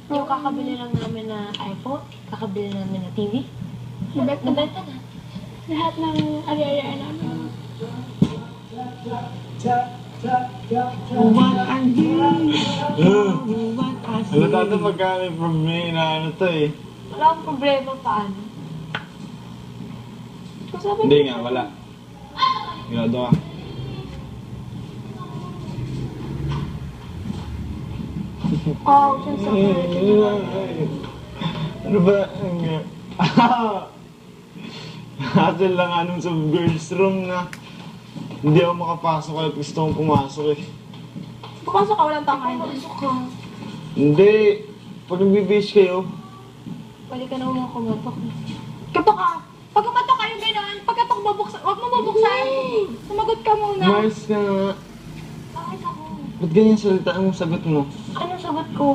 Yung kakabili lang namin na iPhone, kakabili namin na TV, nabenta na. Lahat ng ari-arian namin. What I need, what I Ano tato pagka may problema na ano to eh. Wala akong problema paano. Kasabi Hindi nga, wala. Grado ka. oh, siya sa Ano ba? Hassle lang anong sa girls room na hindi ako makapasok kaya gusto kong pumasok eh. Pumasok ka, walang tangay. Pasok ka. Hindi. Pag nagbibis kayo, Balik ka na mga kumatok. Katok ka! Pag umatok kayo gano'n, pagkatok bubuksan, huwag mo bubuksan. Sumagot ka muna. Mars ka nga. Bakit ako? Ba't ganyan salita ang sagot mo? Anong sagot ko?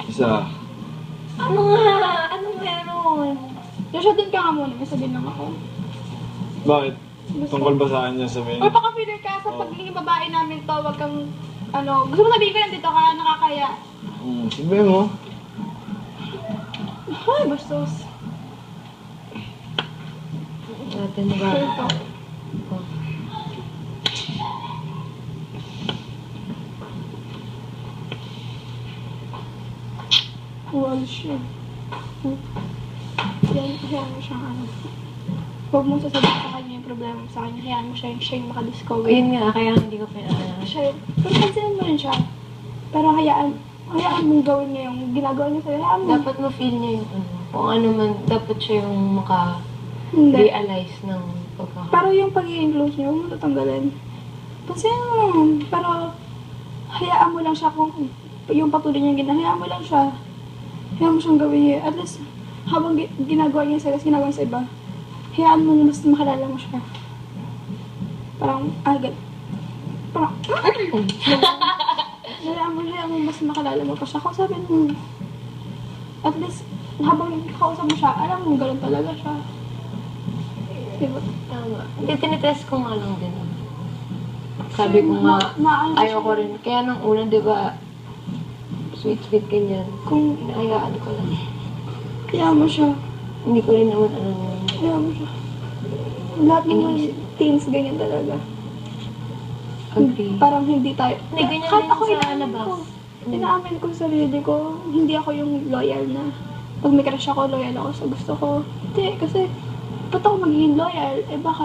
Isa. Ano nga? Anong meron? Joshua, din ka nga muna. May sabihin lang ako. Bakit? Tungkol ba sa kanya sabihin? Or baka feeler ka sa pagiging babae namin to, wag kang, ano, gusto mo sabihin ko nandito ka, nakakaya. Sabihin mo. Ay, bastos. Natin ba? Ito. Well, shit. Yan, hayaan mo siyang ano. Huwag mong sasabihin sa kanya yung problema mo sa kanya. Hayaan mo siya yung makadiscover. Ayun nga, kaya hindi ko pinaalam. Siya, pero pansinin mo rin siya. Pero hayaan mong gawin niya yung ginagawa niya sa'yo. Hayaan mo. Dapat ma-feel niya yung ano. Kung ano man, dapat siya yung Hindi. maka-realize ng pagkakataon. Pero yung pagiging close niya, huwag mo tatanggalin. Pansinin mo. Pero hayaan mo lang siya kung yung patuloy niyang ginagawa. Hayaan mo lang siya. Hayaan mo siyang gawin niya. At least, habang ginagawa niya sa ginagawa niya sa iba, hayaan mo na mas makalala mo siya. Parang, agad. Parang, hayaan mo mas makalala mo pa siya. Kausapin mo. At least, habang kausap mo siya, alam mo, ganun talaga siya. Diba? Tama. Hindi, tinitest ko nga lang din. Sabi ko nga, Maano ayoko siya. rin. Kaya nung una, di ba, sweet ganyan. Kung Hinahayaan ko lang. hayaan mo siya. Hindi ko rin naman alam yun. Hayaan mo siya. Lahat ng mga Iniisip. teens ganyan talaga. Agree. Parang hindi tayo. Hindi, ganyan Kahit din ako sa inaamin labas. ko. Inaamin ko sa sarili ko, hindi ako yung loyal na pag may crush ako, loyal ako sa gusto ko. Hindi, kasi ba't ako magiging loyal? Eh baka